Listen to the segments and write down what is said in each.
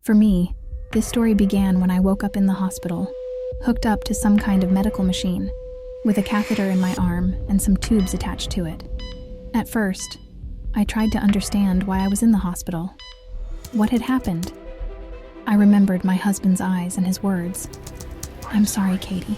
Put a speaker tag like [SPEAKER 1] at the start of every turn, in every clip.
[SPEAKER 1] For me, this story began when I woke up in the hospital, hooked up to some kind of medical machine, with a catheter in my arm and some tubes attached to it. At first, I tried to understand why I was in the hospital. What had happened? I remembered my husband's eyes and his words. "I'm sorry, Katie."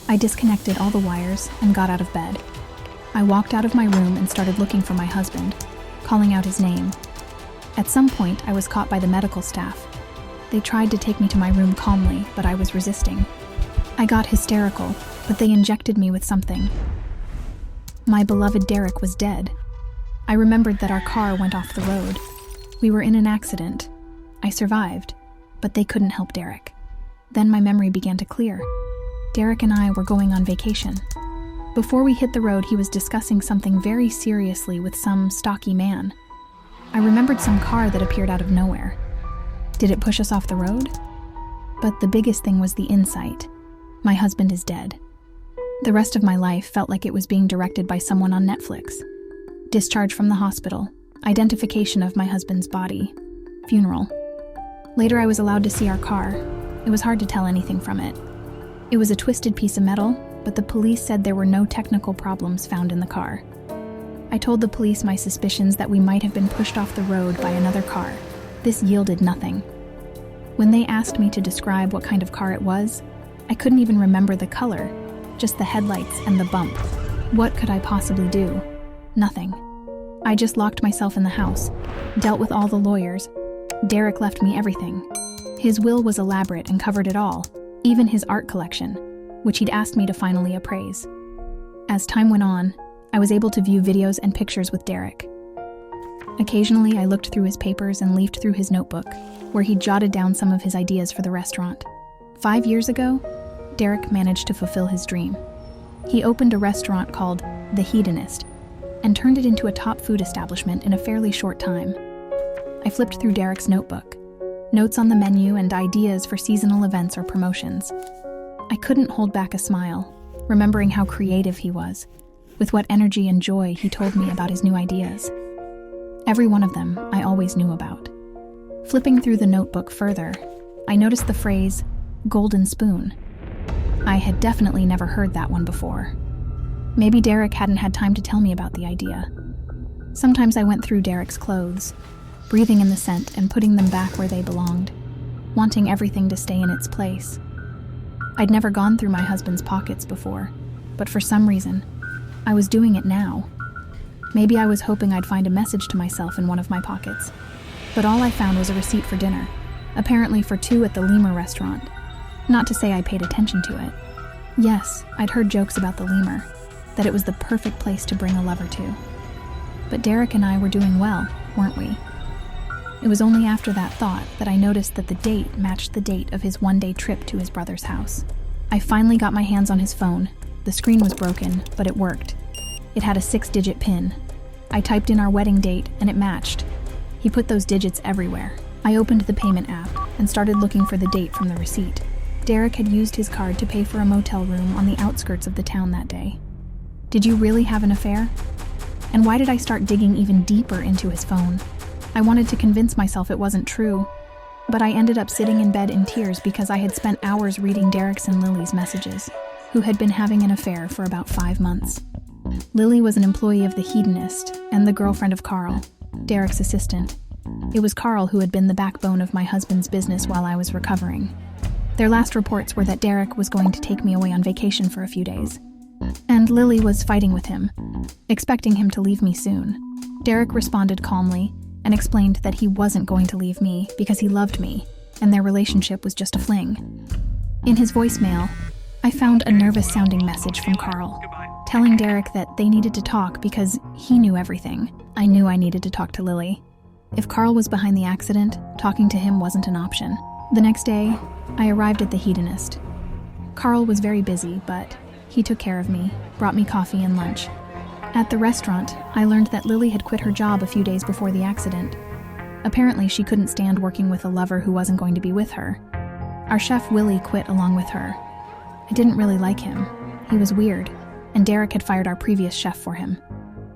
[SPEAKER 1] I disconnected all the wires and got out of bed. I walked out of my room and started looking for my husband, calling out his name. At some point, I was caught by the medical staff. They tried to take me to my room calmly, but I was resisting. I got hysterical, but they injected me with something. My beloved Derek was dead. I remembered that our car went off the road. We were in an accident. I survived, but they couldn't help Derek. Then my memory began to clear. Derek and I were going on vacation. Before we hit the road, he was discussing something very seriously with some stocky man. I remembered some car that appeared out of nowhere. Did it push us off the road? But the biggest thing was the insight. My husband is dead. The rest of my life felt like it was being directed by someone on Netflix. Discharge from the hospital, identification of my husband's body, funeral. Later I was allowed to see our car. It was hard to tell anything from it. It was a twisted piece of metal, but the police said there were no technical problems found in the car. I told the police my suspicions that we might have been pushed off the road by another car. This yielded nothing. When they asked me to describe what kind of car it was, I couldn't even remember the color, just the headlights and the bump. What could I possibly do? Nothing. I just locked myself in the house, dealt with all the lawyers. Derek left me everything. His will was elaborate and covered it all, even his art collection, which he'd asked me to finally appraise. As time went on, I was able to view videos and pictures with Derek. Occasionally, I looked through his papers and leafed through his notebook, where he jotted down some of his ideas for the restaurant. 5 years ago, Derek managed to fulfill his dream. He opened a restaurant called The Hedonist and turned it into a top food establishment in a fairly short time. I flipped through Derek's notebook, notes on the menu and ideas for seasonal events or promotions. I couldn't hold back a smile, remembering how creative he was, with what energy and joy he told me about his new ideas. Every one of them I always knew about. Flipping through the notebook further, I noticed the phrase, "golden spoon." I had definitely never heard that one before. Maybe Derek hadn't had time to tell me about the idea. Sometimes I went through Derek's clothes, breathing in the scent and putting them back where they belonged, wanting everything to stay in its place. I'd never gone through my husband's pockets before, but for some reason, I was doing it now. Maybe I was hoping I'd find a message to myself in one of my pockets, but all I found was a receipt for dinner, apparently for 2 at the Lemur restaurant. Not to say I paid attention to it. Yes, I'd heard jokes about the Lemur, that it was the perfect place to bring a lover to. But Derek and I were doing well, weren't we? It was only after that thought that I noticed that the date matched the date of his one-day trip to his brother's house. I finally got my hands on his phone. The screen was broken, but it worked. It had a 6-digit PIN. I typed in our wedding date, and it matched. He put those digits everywhere. I opened the payment app and started looking for the date from the receipt. Derek had used his card to pay for a motel room on the outskirts of the town that day. Did you really have an affair? And why did I start digging even deeper into his phone? I wanted to convince myself it wasn't true, but I ended up sitting in bed in tears because I had spent hours reading Derek's and Lily's messages, who had been having an affair for about 5 months. Lily was an employee of The Hedonist and the girlfriend of Carl, Derek's assistant. It was Carl who had been the backbone of my husband's business while I was recovering. Their last reports were that Derek was going to take me away on vacation for a few days, and Lily was fighting with him, expecting him to leave me soon. Derek responded calmly and explained that he wasn't going to leave me because he loved me, and their relationship was just a fling. In his voicemail, I found a nervous-sounding message from Carl, telling Derek that they needed to talk because he knew everything. I knew I needed to talk to Lily. If Carl was behind the accident, talking to him wasn't an option. The next day, I arrived at The Hedonist. Carl was very busy, but he took care of me, brought me coffee and lunch. At the restaurant, I learned that Lily had quit her job a few days before the accident. Apparently, she couldn't stand working with a lover who wasn't going to be with her. Our chef Willie quit along with her. I didn't really like him. He was weird, and Derek had fired our previous chef for him.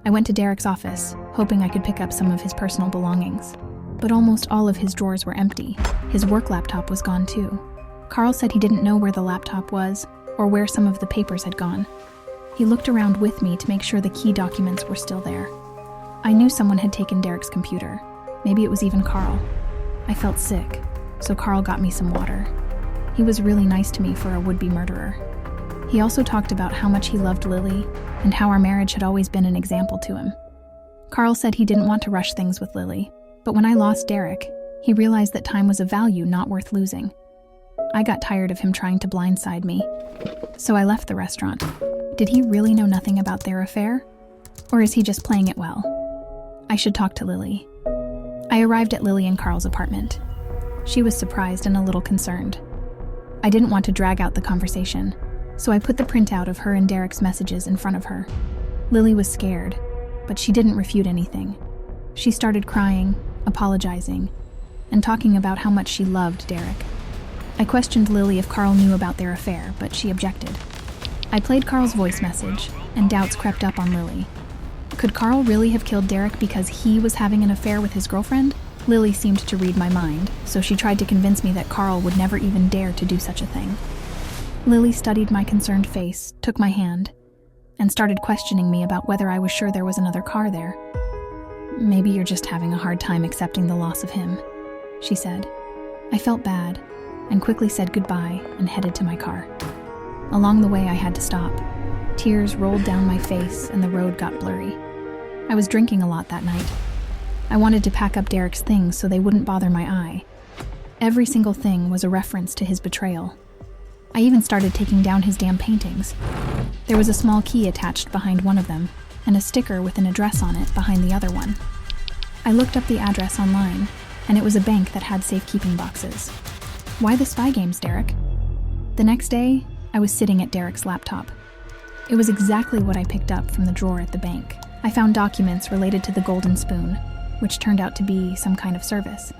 [SPEAKER 1] I went to Derek's office, hoping I could pick up some of his personal belongings. but almost all of his drawers were empty. His work laptop was gone too. Carl said he didn't know where the laptop was or where some of the papers had gone. He looked around with me to make sure the key documents were still there. I knew someone had taken Derek's computer. Maybe it was even Carl. I felt sick, so Carl got me some water. He was really nice to me for a would-be murderer. He also talked about how much he loved Lily and how our marriage had always been an example to him. Carl said he didn't want to rush things with Lily, but when I lost Derek, he realized that time was a value not worth losing. I got tired of him trying to blindside me, so I left the restaurant. Did he really know nothing about their affair? Or is he just playing it well? I should talk to Lily. I arrived at Lily and Carl's apartment. She was surprised and a little concerned. I didn't want to drag out the conversation, so I put the printout of her and Derek's messages in front of her. Lily was scared, but she didn't refute anything. She started crying, apologizing, and talking about how much she loved Derek. I questioned Lily if Carl knew about their affair, but she objected. I played Carl's voice message, and doubts crept up on Lily. Could Carl really have killed Derek because he was having an affair with his girlfriend? Lily seemed to read my mind, so she tried to convince me that Carl would never even dare to do such a thing. Lily studied my concerned face, took my hand, and started questioning me about whether I was sure there was another car there. "Maybe you're just having a hard time accepting the loss of him," she said. I felt bad, and quickly said goodbye and headed to my car. Along the way, I had to stop. Tears rolled down my face and the road got blurry. I was drinking a lot that night. I wanted to pack up Derek's things so they wouldn't bother my eye. Every single thing was a reference to his betrayal. I even started taking down his damn paintings. There was a small key attached behind one of them, and a sticker with an address on it behind the other one. I looked up the address online, and it was a bank that had safekeeping boxes. Why the spy games, Derek? The next day, I was sitting at Derek's laptop. It was exactly what I picked up from the drawer at the bank. I found documents related to the Golden Spoon, which turned out to be some kind of service.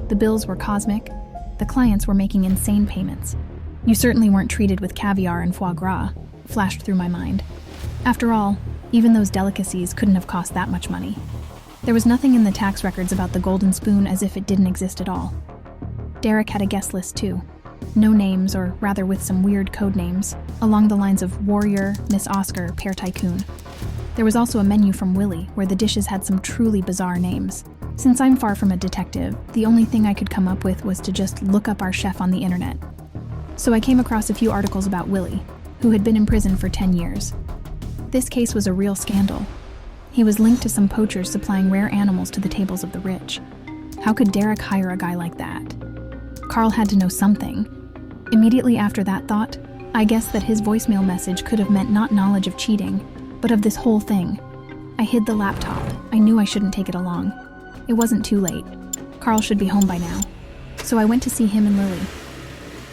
[SPEAKER 1] The bills were cosmic. The clients were making insane payments. "You certainly weren't treated with caviar and foie gras," flashed through my mind. After all, even those delicacies couldn't have cost that much money. There was nothing in the tax records about the Golden Spoon as if it didn't exist at all. Derek had a guest list too. No names, or rather with some weird code names, along the lines of Warrior, Miss Oscar, Pear Tycoon. There was also a menu from Willie, where the dishes had some truly bizarre names. Since I'm far from a detective, the only thing I could come up with was to just look up our chef on the internet. So I came across a few articles about Willie, who had been in prison for 10 years. This case was a real scandal. He was linked to some poachers supplying rare animals to the tables of the rich. How could Derek hire a guy like that? Carl had to know something. Immediately after that thought, I guessed that his voicemail message could have meant not knowledge of cheating, but of this whole thing. I hid the laptop. I knew I shouldn't take it along. It wasn't too late. Carl should be home by now. So I went to see him and Lily.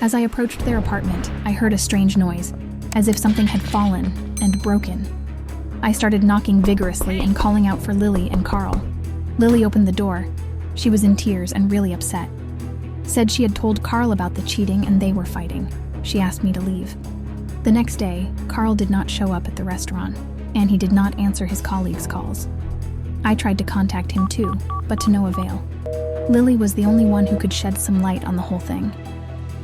[SPEAKER 1] As I approached their apartment, I heard a strange noise, as if something had fallen and broken. I started knocking vigorously and calling out for Lily and Carl. Lily opened the door. She was in tears and really upset. Said she had told Carl about the cheating and they were fighting. She asked me to leave. The next day, Carl did not show up at the restaurant, and he did not answer his colleagues' calls. I tried to contact him too, but to no avail. Lily was the only one who could shed some light on the whole thing.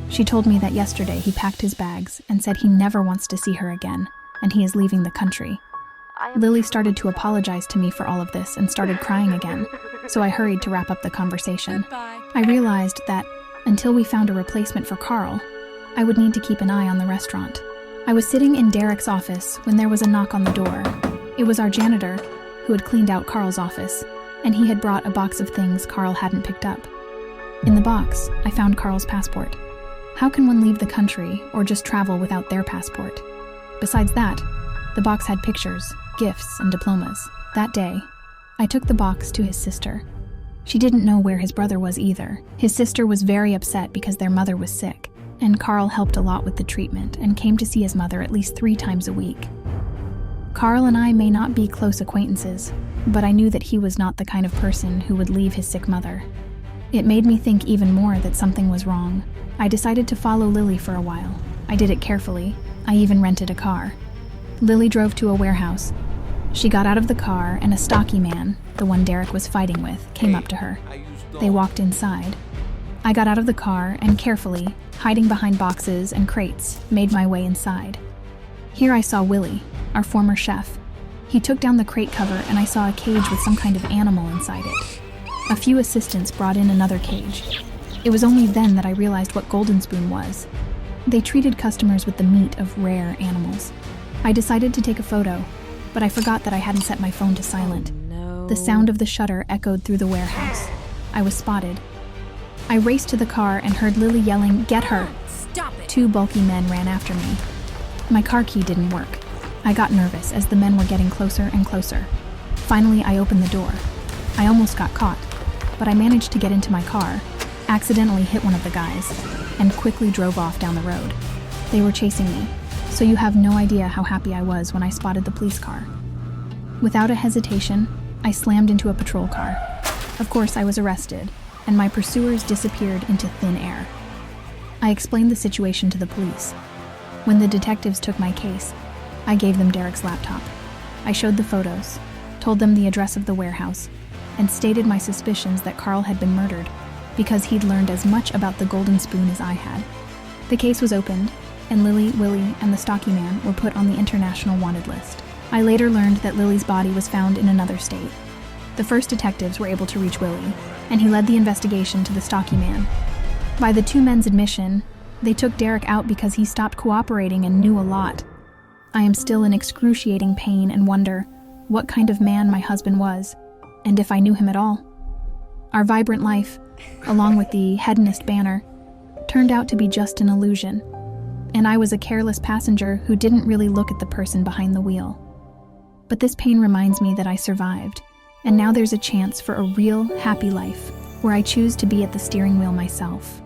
[SPEAKER 1] She told me that yesterday he packed his bags and said he never wants to see her again, and he is leaving the country. Lily started to apologize to me for all of this and started crying again, so I hurried to wrap up the conversation. I realized that, until we found a replacement for Carl, I would need to keep an eye on the restaurant. I was sitting in Derek's office when there was a knock on the door. It was our janitor, who had cleaned out Carl's office, and he had brought a box of things Carl hadn't picked up. In the box, I found Carl's passport. How can one leave the country or just travel without their passport? Besides that, the box had pictures, gifts, and diplomas. That day, I took the box to his sister. She didn't know where his brother was either. His sister was very upset because their mother was sick, and Carl helped a lot with the treatment and came to see his mother at least 3 times a week. Carl and I may not be close acquaintances, but I knew that he was not the kind of person who would leave his sick mother. It made me think even more that something was wrong. I decided to follow Lily for a while. I did it carefully. I even rented a car. Lily drove to a warehouse. She got out of the car and a stocky man, the one Derek was fighting with, came up to her. They walked inside. I got out of the car and carefully, hiding behind boxes and crates, made my way inside. Here I saw Willie, our former chef. He took down the crate cover and I saw a cage with some kind of animal inside it. A few assistants brought in another cage. It was only then that I realized what Golden Spoon was. They treated customers with the meat of rare animals. I decided to take a photo, but I forgot that I hadn't set my phone to silent. The sound of the shutter echoed through the warehouse. I was spotted. I raced to the car and heard Lily yelling, "Get her!"
[SPEAKER 2] Stop it!
[SPEAKER 1] 2 bulky men ran after me. My car key didn't work. I got nervous as the men were getting closer and closer. Finally, I opened the door. I almost got caught, but I managed to get into my car, accidentally hit one of the guys, and quickly drove off down the road. They were chasing me, so you have no idea how happy I was when I spotted the police car. Without a hesitation, I slammed into a patrol car. Of course, I was arrested, and my pursuers disappeared into thin air. I explained the situation to the police. When the detectives took my case, I gave them Derek's laptop. I showed the photos, told them the address of the warehouse, and stated my suspicions that Carl had been murdered because he'd learned as much about the Golden Spoon as I had. The case was opened, and Lily, Willie, and the stocky man were put on the international wanted list. I later learned that Lily's body was found in another state. The first detectives were able to reach Willie, and he led the investigation to the stocky man. By the 2 men's admission, they took Derek out because he stopped cooperating and knew a lot. I am still in excruciating pain and wonder what kind of man my husband was, and if I knew him at all. Our vibrant life, along with the hedonist banner, turned out to be just an illusion, and I was a careless passenger who didn't really look at the person behind the wheel. But this pain reminds me that I survived, and now there's a chance for a real, happy life, where I choose to be at the steering wheel myself.